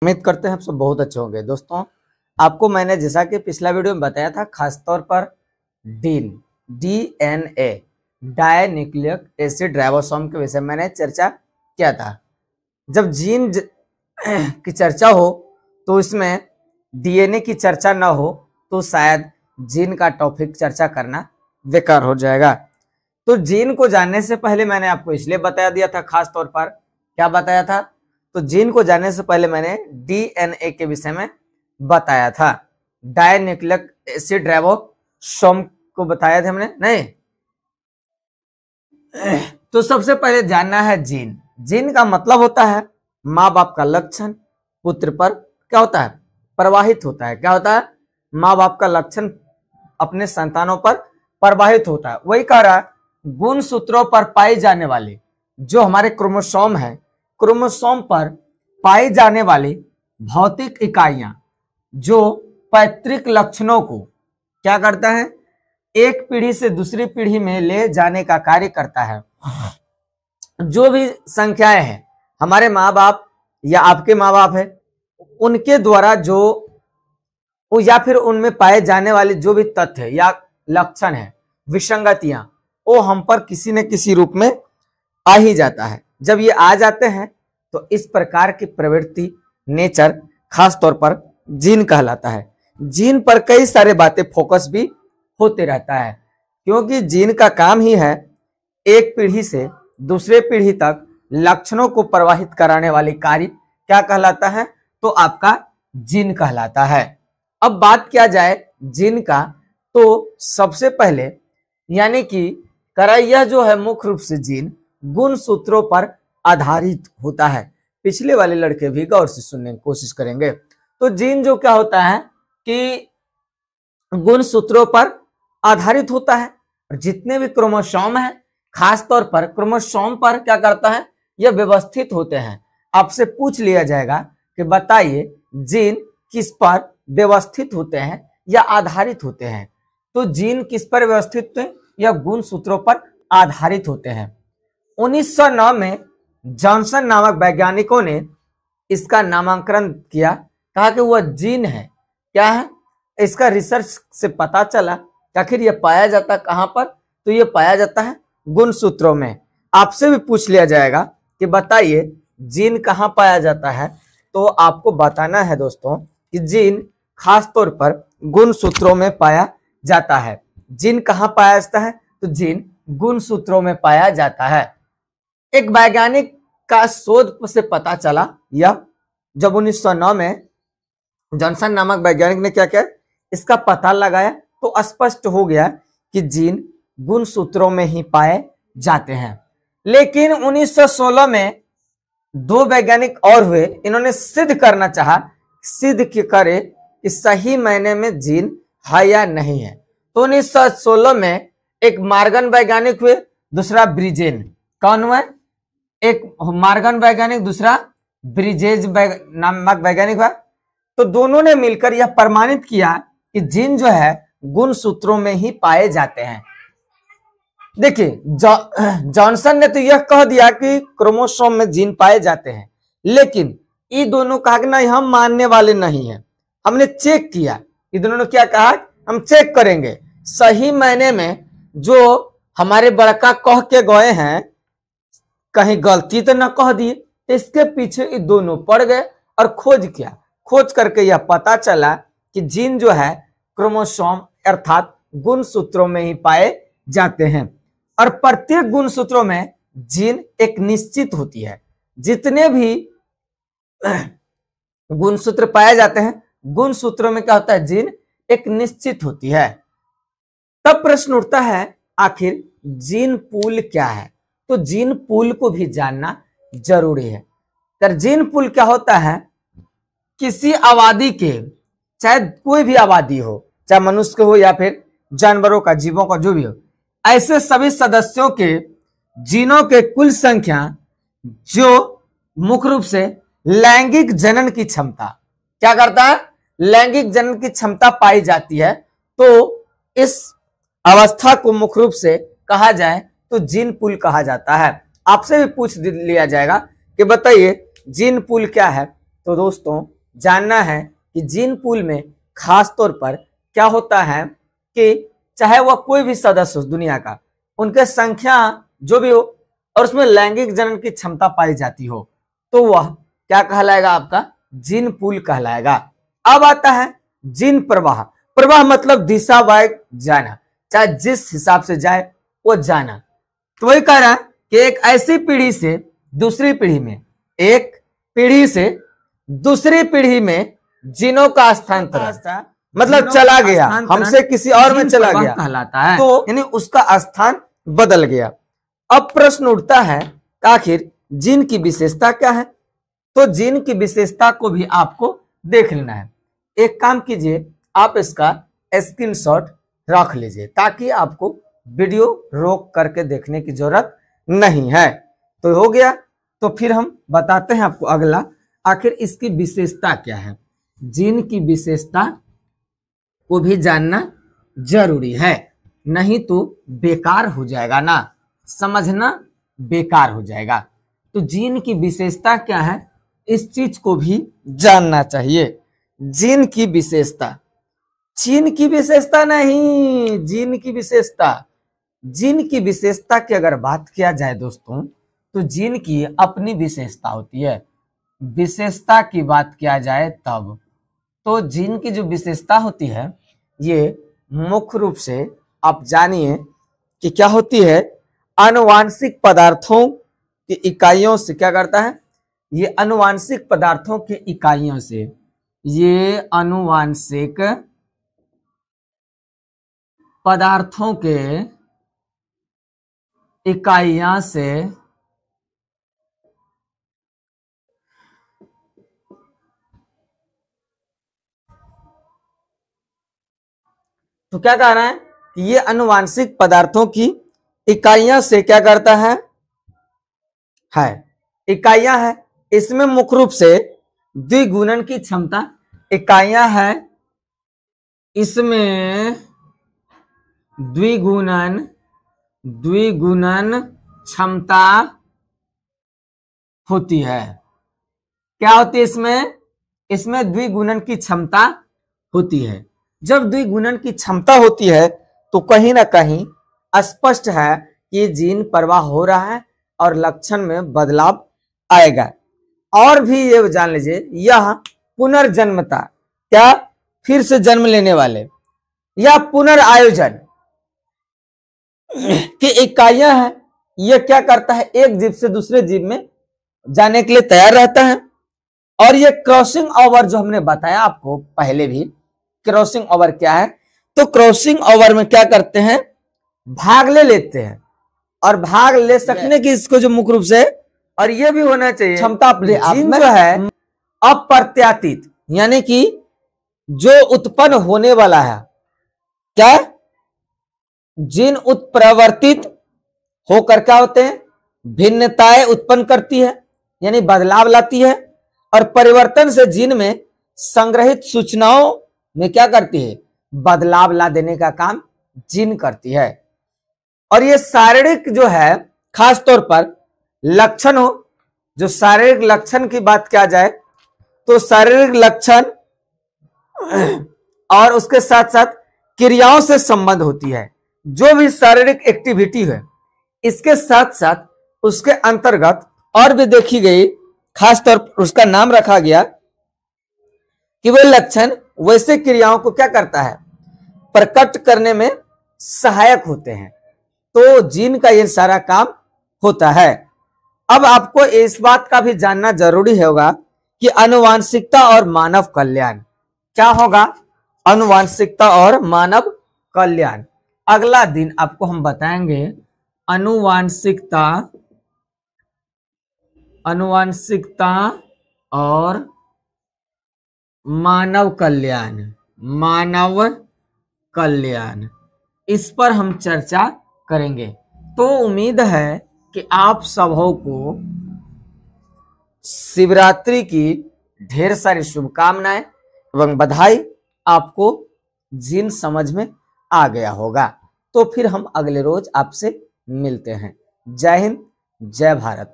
उम्मीद करते हैं आप सब बहुत अच्छे होंगे। दोस्तों, आपको मैंने जैसा कि पिछला वीडियो में बताया था, खासतौर पर डीएनए डाई न्यूक्लिक एसिड राइबोसोम के विषय में मैंने चर्चा किया था। जब जीन की चर्चा हो तो इसमें डीएनए की चर्चा न हो तो शायद जीन का टॉपिक चर्चा करना बेकार हो जाएगा। तो जीन को जानने से पहले मैंने आपको इसलिए बता दिया था, खास तौर पर क्या बताया था, तो जीन को जानने से पहले मैंने डीएनए के विषय में बताया था। डाई न्यूक्लिक एसिड राइबोसोम को बताया था हमने, नहीं? तो सबसे पहले जानना है जीन। जीन का मतलब होता है माँ बाप का लक्षण पुत्र पर क्या होता है, प्रवाहित होता है। क्या होता है? माँ बाप का लक्षण अपने संतानों पर प्रवाहित होता है। वही कह रहा है, गुण सूत्रों पर पाई जाने वाली जो हमारे क्रोमोसोम है, क्रोमोसोम पर पाई जाने वाली भौतिक इकाइयां जो पैतृक लक्षणों को क्या करता है, एक पीढ़ी से दूसरी पीढ़ी में ले जाने का कार्य करता है। जो भी संख्याएं हैं हमारे माँ बाप या आपके माँ बाप है, उनके द्वारा जो या फिर उनमें पाए जाने वाले जो भी तथ्य या लक्षण है, विसंगतियां, वो हम पर किसी न किसी रूप में आ ही जाता है। जब ये आ जाते हैं तो इस प्रकार की प्रवृत्ति, नेचर, खास तौर पर जीन कहलाता है। जीन पर कई सारे बातें फोकस भी होते रहता है, क्योंकि जीन का काम ही है एक पीढ़ी से दूसरे पीढ़ी तक लक्षणों को प्रवाहित कराने वाली कार्य क्या कहलाता है, तो आपका जीन कहलाता है। अब बात किया जाए जीन का, तो सबसे पहले यानी कि यह जो है मुख्य रूप से जीन गुण सूत्रों पर आधारित होता है। पिछले वाले लड़के भी गौर से सुनने की कोशिश करेंगे। तो जीन जो क्या होता है कि गुण सूत्रों पर आधारित होता है। जितने भी क्रोमोसोम है, खास तौर पर क्रोमोसोम पर क्या करता है, यह व्यवस्थित होते हैं। आपसे पूछ लिया जाएगा कि बताइए जीन किस पर व्यवस्थित होते हैं या आधारित होते हैं, तो जीन किस पर व्यवस्थित होते हैं, या गुण सूत्रों पर आधारित होते हैं। 1909 में जॉनसन नामक वैज्ञानिकों ने इसका नामकरण किया, कहा कि वह जीन है। क्या है? इसका रिसर्च से पता चला कि आखिर यह पाया जाता है कहां पर, तो यह पाया जाता है गुण सूत्रों में। आपसे भी पूछ लिया जाएगा कि बताइए जीन कहां पाया जाता है, तो आपको बताना है दोस्तों कि जीन खास तौर पर गुण सूत्रों में पाया जाता है। जीन कहां पाया जाता है, तो जीन गुण सूत्रों में पाया जाता है। एक वैज्ञानिक का शोध से पता चला, यह जब 1909 में जॉनसन नामक वैज्ञानिक ने क्या किया, इसका पता लगाया, तो स्पष्ट हो गया कि जीन गुण सूत्रों में ही पाए जाते हैं। लेकिन 1916 में दो वैज्ञानिक और हुए, इन्होंने सिद्ध करना चाहा, सिद्ध करे कि सही मायने में जीन है या नहीं है। तो 1916 में एक मार्गन वैज्ञानिक हुए, दूसरा ब्रिजेन। कौन हुआ? एक मार्गन वैज्ञानिक, दूसरा ब्रिजेज नामक वैज्ञानिक हुआ। तो दोनों ने मिलकर यह प्रमाणित किया कि जीन जो है गुण सूत्रों में ही पाए जाते हैं। देखिए, जॉनसन ने तो यह कह दिया कि क्रोमोसोम में जीन पाए जाते हैं, लेकिन ये दोनों कहा कि नहीं, हम मानने वाले नहीं हैं। हमने चेक किया, ये दोनों ने क्या कहा, हम चेक करेंगे सही मायने में जो हमारे बड़का कह के गए हैं, कहीं गलती तो न कह दिए। इसके पीछे ये दोनों पड़ गए और खोज किया। खोज करके यह पता चला कि जीन जो है क्रोमोसोम अर्थात गुण सूत्रों में ही पाए जाते हैं, और प्रत्येक गुण सूत्रों में जीन एक निश्चित होती है। जितने भी गुण सूत्र पाए जाते हैं, गुण सूत्रों में क्या होता है, जीन एक निश्चित होती है। तब प्रश्न उठता है, आखिर जीन पूल क्या है? तो जीन पूल को भी जानना जरूरी है। तर जीन पूल क्या होता है, किसी आबादी के, चाहे कोई भी आबादी हो, चाहे मनुष्य के हो या फिर जानवरों का, जीवों का, जो भी हो, ऐसे सभी सदस्यों के जीनों के कुल संख्या जो मुख्य रूप से लैंगिक जनन की क्षमता क्या करता है, लैंगिक जनन की क्षमता पाई जाती है, तो इस अवस्था को मुख्य रूप से कहा जाए तो जीन पूल कहा जाता है। आपसे भी पूछ लिया जाएगा कि बताइए जीन पूल क्या है, तो दोस्तों जानना है कि जीन पूल में खास तौर पर क्या होता है कि चाहे वह कोई भी सदस्य हो दुनिया का, उनके संख्या जो भी हो और उसमें लैंगिक जनन की क्षमता पाई जाती हो, तो वह क्या कहलाएगा? आपका जीन पूल कहलाएगा। अब आता है जीन प्रवाह। प्रवाह मतलब दिशा वाय जाना, चाहे जिस हिसाब से जाए वो जाना। तो वही कह रहा है कि एक ऐसी पीढ़ी से दूसरी पीढ़ी में, एक पीढ़ी से दूसरी पीढ़ी में जीनों का स्थानांतरण, मतलब चला गया, हमसे किसी और में चला गया कहलाता है। तो यानी उसका स्थान बदल गया। अब प्रश्न उठता है आखिर जीन की विशेषता क्या है? तो जीन की विशेषता को भी आपको देख लेना है। एक काम कीजिए, आप इसका स्क्रीनशॉट रख लीजिए ताकि आपको वीडियो रोक करके देखने की जरूरत नहीं है। तो हो गया। तो फिर हम बताते हैं आपको अगला, आखिर इसकी विशेषता क्या है। जीन की विशेषता को भी जानना जरूरी है, नहीं तो बेकार हो जाएगा ना, समझना बेकार हो जाएगा। तो जीन की विशेषता क्या है, इस चीज को भी जानना चाहिए। जीन की विशेषता, चीन की विशेषता नहीं, जीन की विशेषता। जीन की विशेषता की अगर बात किया जाए दोस्तों, तो जीन की अपनी विशेषता होती है। विशेषता की बात किया जाए तब, तो जीन की जो विशेषता होती है ये मुख्य रूप से आप जानिए कि क्या होती है, आनुवांशिक पदार्थों की इकाइयों से क्या करता है, ये आनुवांशिक पदार्थों की इकाइयों से, ये आनुवांशिक पदार्थों के इकाइयां से तो क्या कह रहा है कि ये आनुवांशिक पदार्थों की इकाइयां से क्या करता है इकाइयां है। इसमें मुख्य रूप से द्विगुणन की क्षमता इकाइयां है, इसमें द्विगुणन क्षमता होती है। क्या होती है इसमें? इसमें द्विगुणन की क्षमता होती है। जब द्विगुणन की क्षमता होती है तो कहीं ना कहीं स्पष्ट है कि जीन प्रवाह हो रहा है और लक्षण में बदलाव आएगा। और भी ये जान लीजिए, यह पुनर्जन्मता, क्या फिर से जन्म लेने वाले या पुनर्आयोजन की इकाइयां हैं, यह क्या करता है, एक जीव से दूसरे जीव में जाने के लिए तैयार रहता है। और ये क्रॉसिंग ओवर जो हमने बताया आपको पहले भी, क्रॉसिंग ओवर क्या है, तो क्रॉसिंग ओवर में क्या करते हैं, भाग ले लेते हैं। और भाग ले सकने की इसको जो मुख्य रूप से, और ये भी होना चाहिए क्षमता जीन जो है अप्रत्याशित, यानी कि जो उत्पन्न होने वाला है, क्या जीन उत्प्रवर्तित होकर क्या होते हैं, भिन्नताएं उत्पन्न करती है, यानी बदलाव लाती है। और परिवर्तन से जीन में संग्रहित सूचनाओं में क्या करती है, बदलाव ला देने का काम जीन करती है। और ये शारीरिक जो है, खास तौर पर लक्षण हो, जो शारीरिक लक्षण की बात किया जाए तो शारीरिक लक्षण और उसके साथ साथ क्रियाओं से संबंध होती है। जो भी शारीरिक एक्टिविटी है इसके साथ साथ उसके अंतर्गत और भी देखी गई, खास तौर पर उसका नाम रखा गया कि वह लक्षण वैसे क्रियाओं को क्या करता है, प्रकट करने में सहायक होते हैं। तो जीन का ये सारा काम होता है। अब आपको इस बात का भी जानना जरूरी होगा कि आनुवांशिकता और मानव कल्याण क्या होगा, आनुवांशिकता और मानव कल्याण। अगला दिन आपको हम बताएंगे आनुवांशिकता और मानव कल्याण, इस पर हम चर्चा करेंगे। तो उम्मीद है कि आप सबों को शिवरात्रि की ढेर सारी शुभकामनाएं एवं बधाई। आपको जीन समझ में आ गया होगा। तो फिर हम अगले रोज आपसे मिलते हैं। जय हिंद, जय भारत।